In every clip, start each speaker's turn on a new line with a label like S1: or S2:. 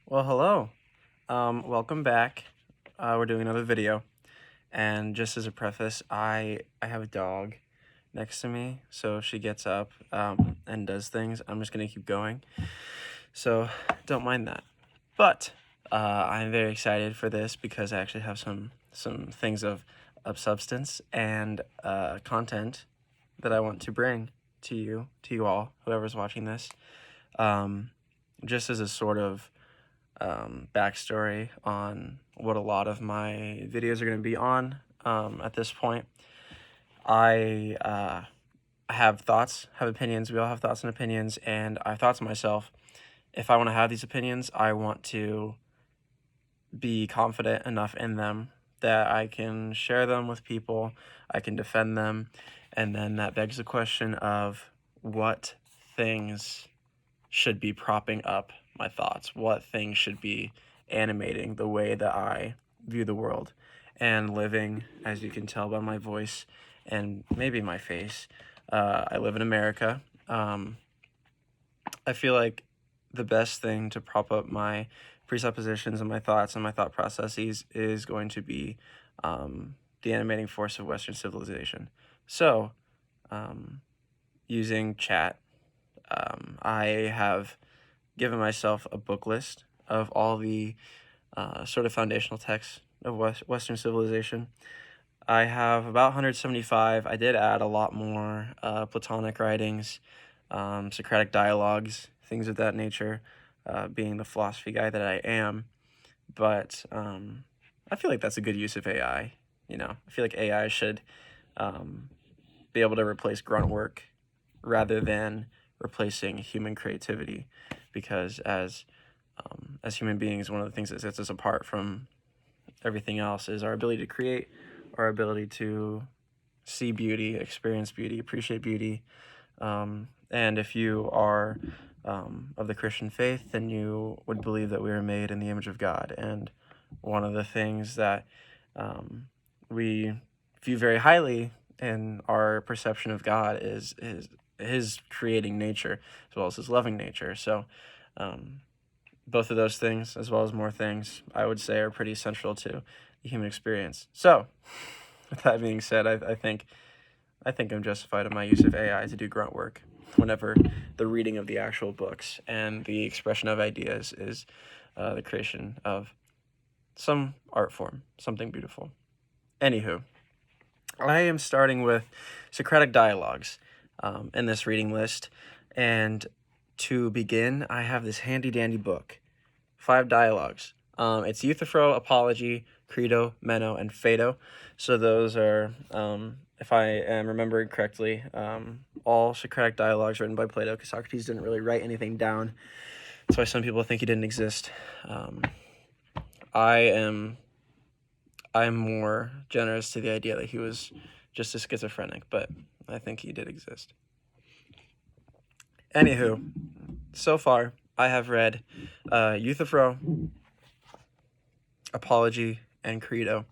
S1: Well, hello. Welcome back. We're doing another video, and just as a preface, I have a dog next to me, so if she gets up and does things, I'm just gonna keep going. So don't mind that. But I'm very excited for this because I actually have some things of substance and content that I want to bring to you all, whoever's watching this. Just as a sort of backstory on what a lot of my videos are going to be on at this point. I have thoughts, have opinions. We all have thoughts and opinions, and I thought to myself, if I want to have these opinions, I want to be confident enough in them that I can share them with people, I can defend them, and then that begs the question of what things should be propping up my thoughts, what things should be animating the way that I view the world and living, as you can tell by my voice and maybe my face. I live in America. I feel like the best thing to prop up my presuppositions and my thoughts and my thought processes is going to be the animating force of Western civilization. So, using chat, I have given myself a book list of all the sort of foundational texts of Western civilization. I have about 175. I did add a lot more Platonic writings, Socratic dialogues, things of that nature, being the philosophy guy that I am. But I feel like that's a good use of AI. I feel like AI should be able to replace grunt work rather than replacing human creativity, because as human beings, one of the things that sets us apart from everything else is our ability to create, our ability to see beauty, experience beauty, appreciate beauty. And if you are of the Christian faith, then you would believe that we are made in the image of God. And one of the things that we view very highly in our perception of God is his creating nature as well as his loving nature. So both of those things, as well as more things, I would say are pretty central to the human experience. So with that being said, I think I'm justified in my use of AI to do grunt work whenever the reading of the actual books and the expression of ideas is the creation of some art form, something beautiful. Anywho, I am starting with Socratic dialogues in this reading list, and to begin, I have this handy-dandy book, 5 dialogues. It's Euthyphro, Apology, Credo, Meno, and Phaedo. So those are, if I am remembering correctly, all Socratic dialogues written by Plato, because Socrates didn't really write anything down. That's why some people think he didn't exist. I'm more generous to the idea that he was just a schizophrenic, but I think he did exist. Anywho, so far I have read Euthyphro, Apology, and Credo.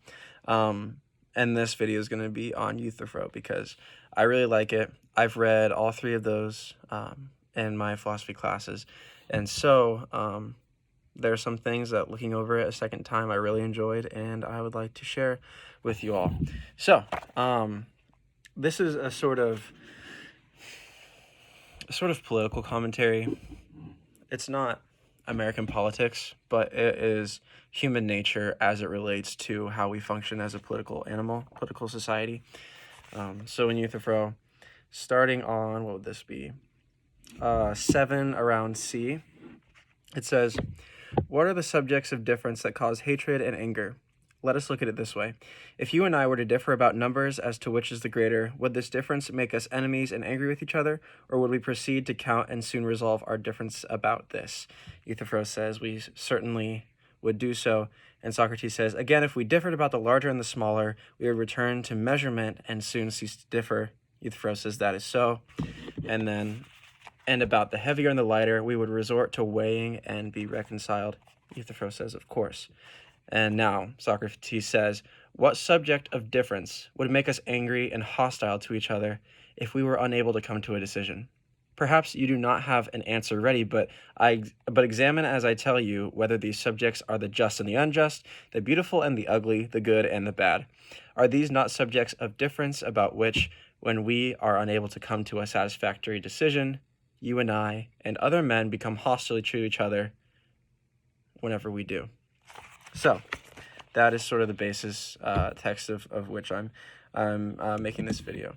S1: And this video is going to be on Euthyphro because I really like it. I've read all 3 of those in my philosophy classes. And so there are some things that, looking over it a second time, I really enjoyed and I would like to share with you all. So this is a sort of political commentary. It's not American politics, but it is human nature as it relates to how we function as a political society. So in Euthyphro, starting on, what would this be? 7 around C, it says, "What are the subjects of difference that cause hatred and anger? Let us look at it this way. If you and I were to differ about numbers as to which is the greater, would this difference make us enemies and angry with each other, or would we proceed to count and soon resolve our difference about this?" Euthyphro says we certainly would do so, and Socrates says, "Again, if we differed about the larger and the smaller, we would return to measurement and soon cease to differ." Euthyphro says that is so. And about the heavier and the lighter, we would resort to weighing and be reconciled. Euthyphro says, of course. And now, Socrates says, "What subject of difference would make us angry and hostile to each other if we were unable to come to a decision?" Perhaps you do not have an answer ready, but examine as I tell you whether these subjects are the just and the unjust, the beautiful and the ugly, the good and the bad. Are these not subjects of difference about which, when we are unable to come to a satisfactory decision, you and I and other men become hostile to each other whenever we do? So that is sort of the basis text of which I'm making this video.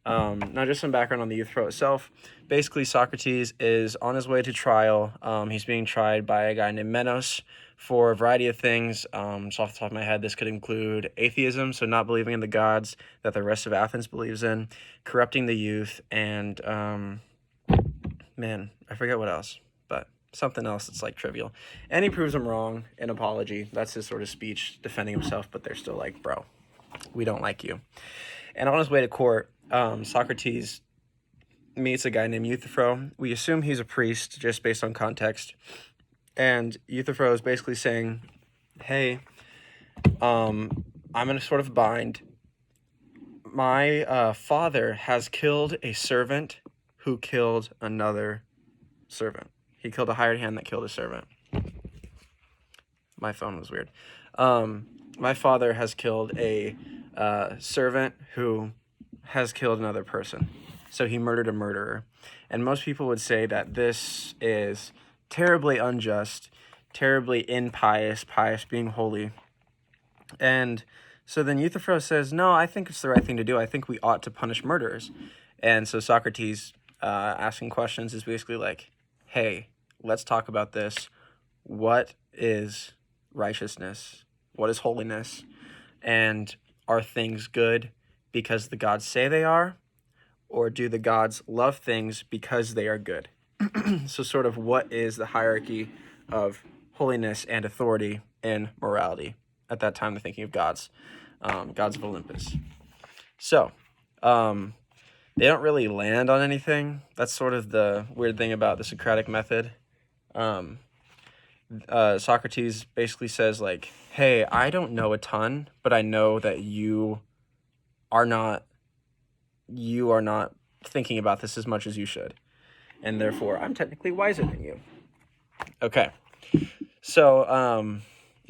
S1: Now, just some background on the Euthyphro itself. Basically, Socrates is on his way to trial. He's being tried by a guy named Menos for a variety of things. So off the top of my head, this could include atheism, so not believing in the gods that the rest of Athens believes in, corrupting the youth, and man, I forget what else, but something else that's like trivial. And he proves him wrong, an apology. That's his sort of speech defending himself, but they're still like, bro, we don't like you. And on his way to court, Socrates meets a guy named Euthyphro. We assume he's a priest just based on context. And Euthyphro is basically saying, hey, I'm in a sort of bind. My father has killed a servant who killed another servant. He killed a hired hand that killed a servant. My phone was weird. My father has killed a servant who has killed another person. So he murdered a murderer. And most people would say that this is terribly unjust, terribly impious, pious being holy. And so then Euthyphro says, no, I think it's the right thing to do. I think we ought to punish murderers. And so Socrates asking questions is basically like, hey, let's talk about this. What is righteousness? What is holiness? And are things good because the gods say they are? Or do the gods love things because they are good? So sort of what is the hierarchy of holiness and authority in morality? At that time, they're thinking of gods, gods of Olympus. So they don't really land on anything. That's sort of the weird thing about the Socratic method. Socrates basically says like, hey, I don't know a ton, but I know that you are not thinking about this as much as you should. And therefore, I'm technically wiser than you. Okay. So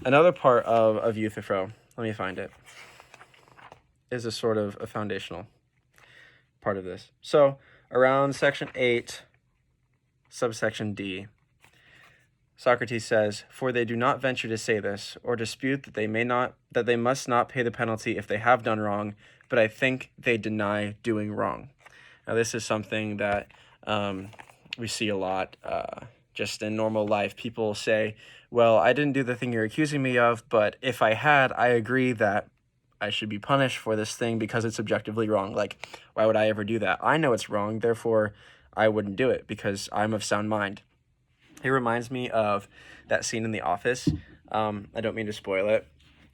S1: another part of Euthyphro, let me find it, is a sort of a foundational part of this. So around section 8, subsection D, Socrates says, for they do not venture to say this, or dispute that they must not pay the penalty if they have done wrong, but I think they deny doing wrong. Now this is something that we see a lot just in normal life. People say, well, I didn't do the thing you're accusing me of, but if I had, I agree that I should be punished for this thing because it's objectively wrong. Like, why would I ever do that? I know it's wrong, therefore I wouldn't do it because I'm of sound mind. It reminds me of that scene in The Office. I don't mean to spoil it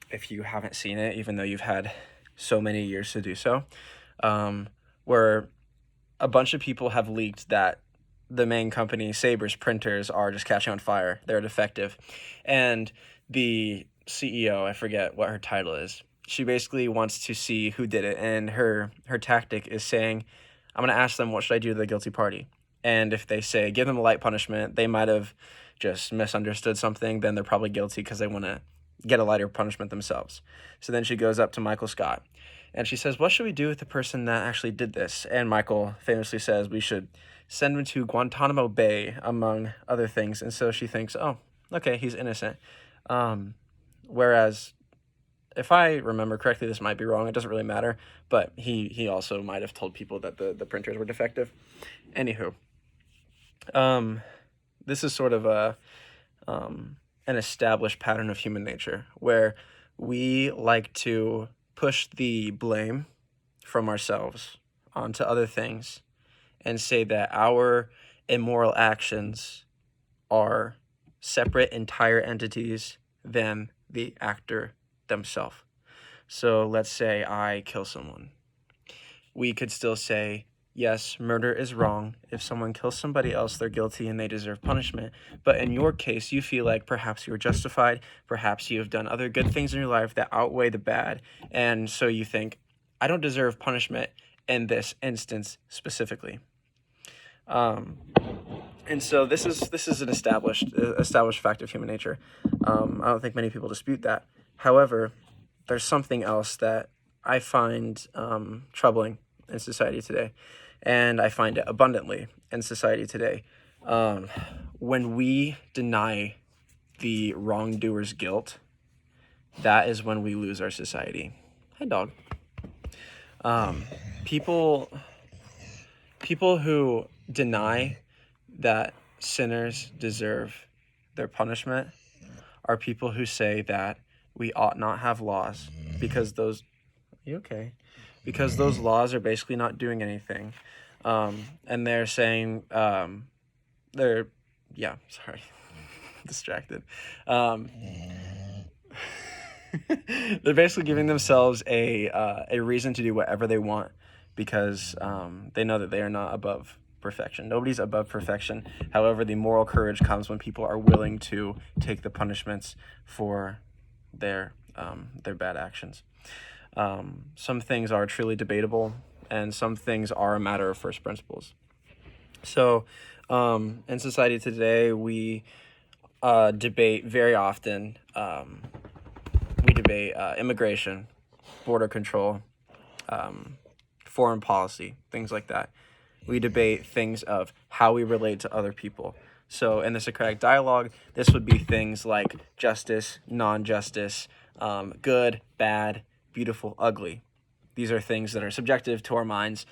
S1: if you haven't seen it, even though you've had so many years to do so, where a bunch of people have leaked that the main company, Saber's printers, are just catching on fire. They're defective. And the CEO, I forget what her title is, she basically wants to see who did it. And her tactic is saying, I'm going to ask them, what should I do to the guilty party? And if they say, give them a light punishment, they might have just misunderstood something, then they're probably guilty because they want to get a lighter punishment themselves. So then she goes up to Michael Scott, and she says, what should we do with the person that actually did this? And Michael famously says, we should send him to Guantanamo Bay, among other things. And so she thinks, oh, okay, he's innocent. Whereas, if I remember correctly, this might be wrong. It doesn't really matter. But he also might have told people that the printers were defective. Anywho. This is sort of an established pattern of human nature where we like to push the blame from ourselves onto other things and say that our immoral actions are separate, entire entities than the actor themselves. So let's say I kill someone. We could still say, yes, murder is wrong. If someone kills somebody else, they're guilty and they deserve punishment. But in your case, you feel like perhaps you were justified. Perhaps you have done other good things in your life that outweigh the bad. And so you think, I don't deserve punishment in this instance specifically. Um, and so this is an established fact of human nature. I don't think many people dispute that. However, there's something else that I find troubling in society today, and I find it abundantly in society today. Um, when we deny the wrongdoer's guilt, that is when we lose our society. Hi, dog. Um, people people who deny that sinners deserve their punishment are people who say that we ought not have laws because those are you okay? Because those laws are basically not doing anything. And they're saying they're yeah, sorry. Distracted. Um, they're basically giving themselves a reason to do whatever they want because they know that they are not above perfection. Nobody's above perfection. However, the moral courage comes when people are willing to take the punishments for their bad actions. Some things are truly debatable, and some things are a matter of first principles. So, in society today, we debate very often. We debate immigration, border control, foreign policy, things like that. We debate things of how we relate to other people. So in the Socratic dialogue, this would be things like justice, non-justice, good, bad, beautiful, ugly. These are things that are subjective to our minds,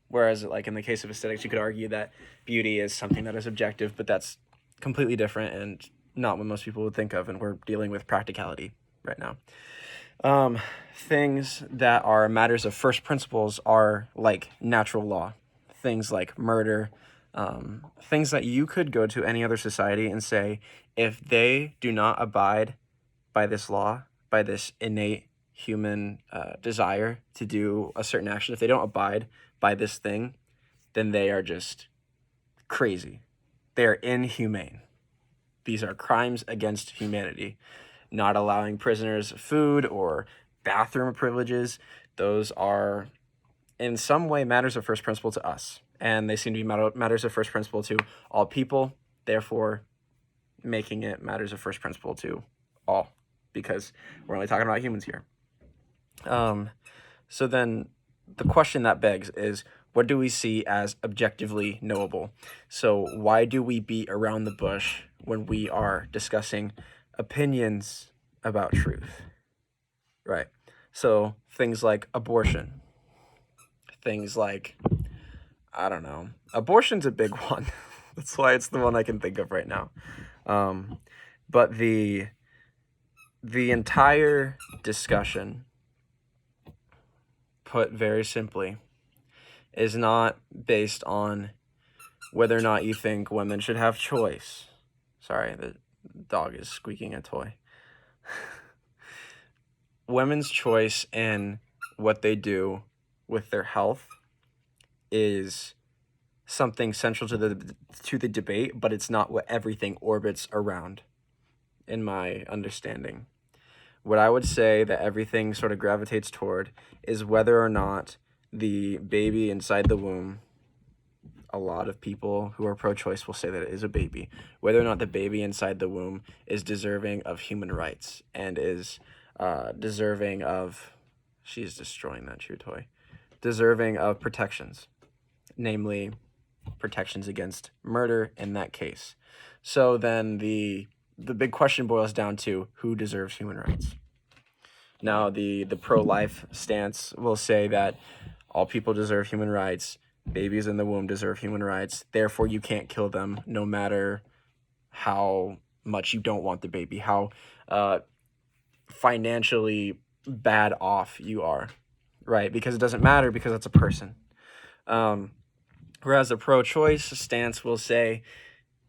S1: whereas like in the case of aesthetics, you could argue that beauty is something that is objective, but that's completely different and not what most people would think of, and we're dealing with practicality right now. Things that are matters of first principles are like natural law, things like murder, things that you could go to any other society and say, if they do not abide by this law, by this innate human desire to do a certain action, if they don't abide by this thing, then they are just crazy. They are inhumane. These are crimes against humanity. Not allowing prisoners food or bathroom privileges, those are in some way matters of first principle to us. And they seem to be matters of first principle to all people, therefore making it matters of first principle to all, because we're only talking about humans here. So then the question that begs is, what do we see as objectively knowable? So why do we beat around the bush when we are discussing opinions about truth? Right. So things like abortion, things like, I don't know, abortion's a big one. That's why it's the one I can think of right now. But the entire discussion, put very simply, is not based on whether or not you think women should have choice. Sorry, the dog is squeaking a toy. Women's choice in what they do with their health is something central to the debate, but it's not what everything orbits around, in my understanding. What I would say that everything sort of gravitates toward is whether or not the baby inside the womb, a lot of people who are pro-choice will say that it is a baby, whether or not the baby inside the womb is deserving of human rights and is deserving of, she's destroying that chew toy, deserving of protections, namely protections against murder in that case. So then the big question boils down to who deserves human rights. Now, the pro-life stance will say that all people deserve human rights, babies in the womb deserve human rights, therefore you can't kill them no matter how much you don't want the baby, how financially bad off you are, right? Because it doesn't matter, because that's a person. Whereas the pro-choice stance will say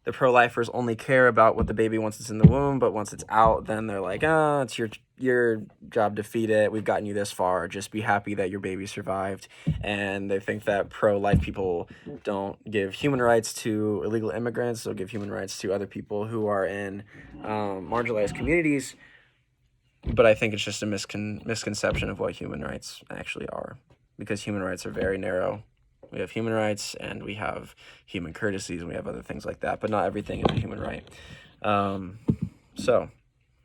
S1: the pro-lifers only care about what the baby once it's in the womb, but once it's out, then they're like, it's your job to feed it. We've gotten you this far. Just be happy that your baby survived. And they think that pro-life people don't give human rights to illegal immigrants. They'll give human rights to other people who are in marginalized communities. But I think it's just a misconception of what human rights actually are, because human rights are very narrow, We have human rights, and we have human courtesies, and we have other things like that, but not everything is a human right. So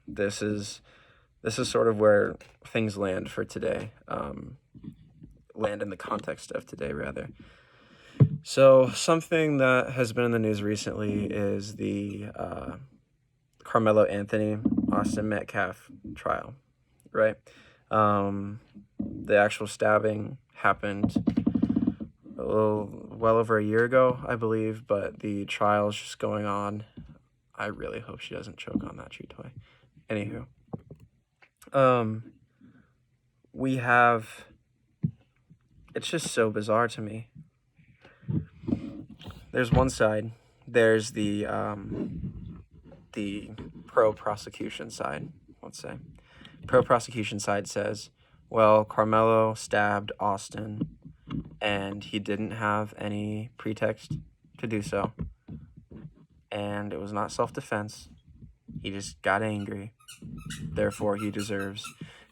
S1: this is sort of where things land for today, land in the context of today, rather. So something that has been in the news recently is the Carmelo Anthony, Austin Metcalf trial, right? The actual stabbing happened well over a year ago, I believe, but the trial's just going on. I really hope she doesn't choke on that chew toy. Anywho, we have, it's just so bizarre to me. There's one side, there's the pro-prosecution side, let's say. Pro-prosecution side says, well, Carmelo stabbed Austin, and he didn't have any pretext to do so, and it was not self-defense. He just got angry. Therefore, he deserves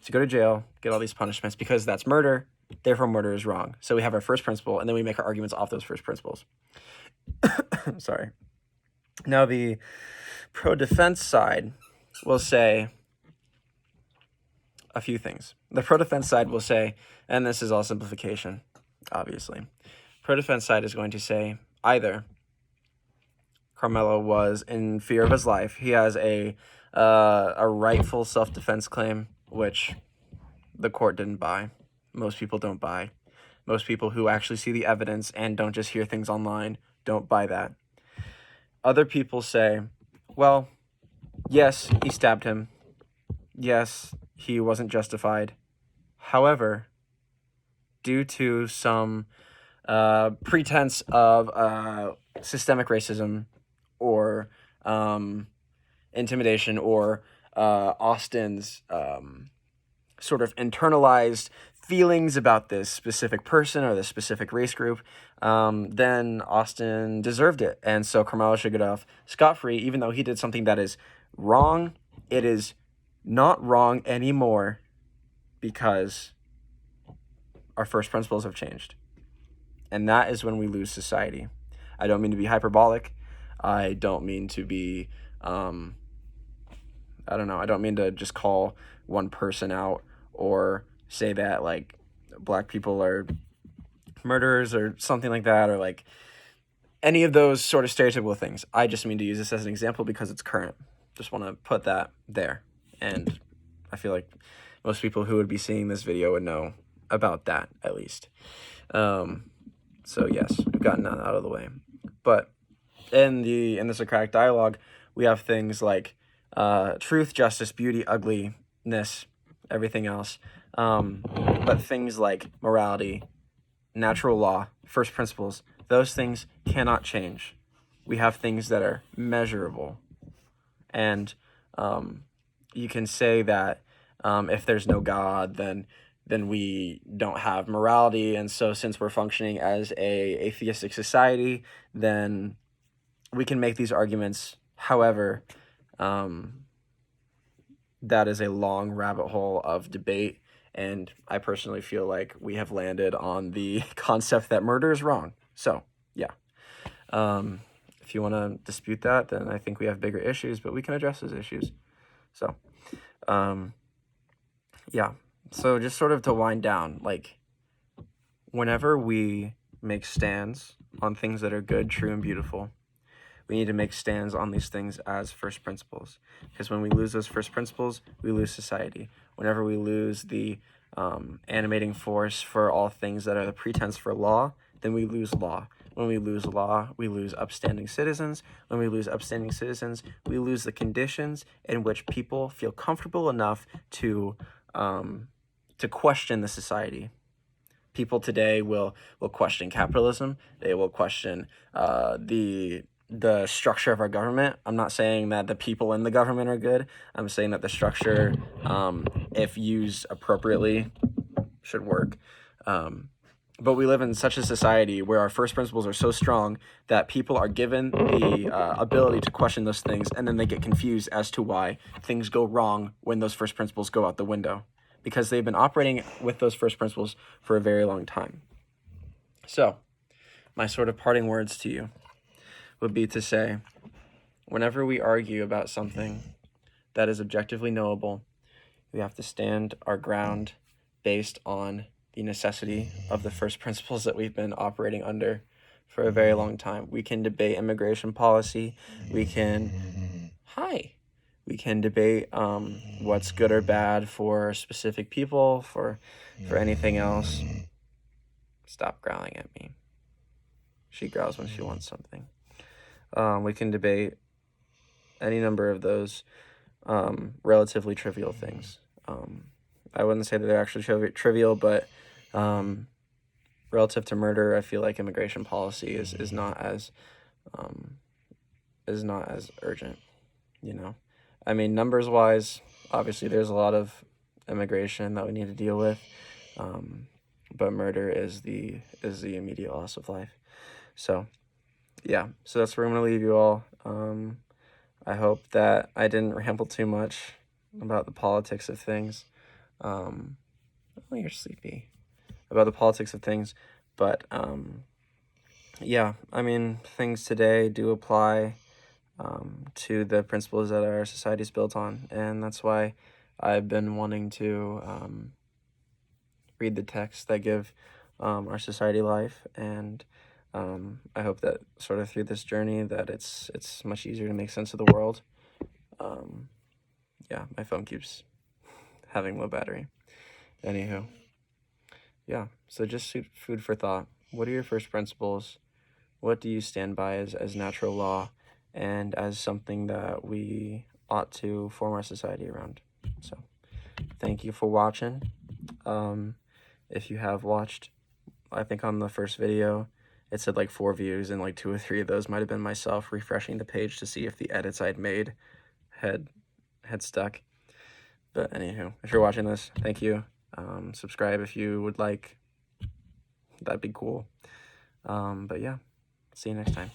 S1: to go to jail, get all these punishments, because that's murder. Therefore, murder is wrong. So we have our first principle, and then we make our arguments off those first principles. Sorry. Now, the pro-defense side will say a few things. The pro-defense side will say, and this is all simplification, obviously. Pro-defense side is going to say either Carmelo was in fear of his life. He has a rightful self-defense claim, which the court didn't buy. Most people don't buy. Most people who actually see the evidence and don't just hear things online don't buy that. Other people say, well, yes, he stabbed him. Yes, he wasn't justified. However, due to some pretense of systemic racism or intimidation or Austin's sort of internalized feelings about this specific person or this specific race group, then Austin deserved it. And so Carmelo should get off scot-free, even though he did something that is wrong. It is not wrong anymore because our first principles have changed. And that is when we lose society. I don't mean to be hyperbolic. I don't mean to be, I don't mean to just call one person out or say that, like, black people are murderers or something like that, or, like, any of those sort of stereotypical things. I just mean to use this as an example because it's current. Just want to put that there. And I feel like most people who would be seeing this video would know about that, at least. So yes, we've gotten that out of the way. But in the Socratic dialogue, we have things like truth, justice, beauty, ugliness, everything else. But things like morality, natural law, first principles, those things cannot change. We have things that are measurable. And you can say that if there's no God, then we don't have morality. And so since we're functioning as a atheistic society, then we can make these arguments. However, that is a long rabbit hole of debate. And I personally feel like we have landed on the concept that murder is wrong. So, yeah. If you want to dispute that, then I think we have bigger issues, but we can address those issues. So, yeah. So just sort of to wind down, like, whenever we make stands on things that are good, true, and beautiful, we need to make stands on these things as first principles. Because when we lose those first principles, we lose society. Whenever we lose the animating force for all things that are the pretense for law, then we lose law. When we lose law, we lose upstanding citizens. When we lose upstanding citizens, we lose the conditions in which people feel comfortable enough to question the society. People today will question capitalism. They will question the structure of our government. I'm not saying that the people in the government are good. I'm saying that the structure, if used appropriately, should work. But we live in such a society where our first principles are so strong that people are given the ability to question those things, and then they get confused as to why things go wrong when those first principles go out the window, because they've been operating with those first principles for a very long time. So, my sort of parting words to you would be to say, whenever we argue about something that is objectively knowable, we have to stand our ground based on the necessity of the first principles that we've been operating under for a very long time. We can debate immigration policy. We can debate what's good or bad for specific people, for anything else. Stop growling at me. She growls when she wants something. We can debate any number of those relatively trivial things. I wouldn't say that they're actually trivial, but relative to murder, I feel like immigration policy is not as urgent, you know? I mean, numbers-wise, obviously there's a lot of immigration that we need to deal with, but murder is the immediate loss of life. So, yeah, so that's where I'm going to leave you all. I hope that I didn't ramble too much about the politics of things. Oh, you're sleepy. About the politics of things, but yeah, I mean, things today do apply to the principles that our society is built on, and that's why I've been wanting to read the texts that give our society life, and I hope that sort of through this journey that it's much easier to make sense of the world. Yeah, my phone keeps having low battery. Anywho, yeah, so just food for thought. What are your first principles? What do you stand by as natural law and as something that we ought to form our society around? So thank you for watching. If you have watched, I think on the first video, it said like 4 views, and like 2 or 3 of those might have been myself refreshing the page to see if the edits I'd made had stuck. But anywho, if you're watching this, thank you. Subscribe if you would like. That'd be cool. But yeah, see you next time.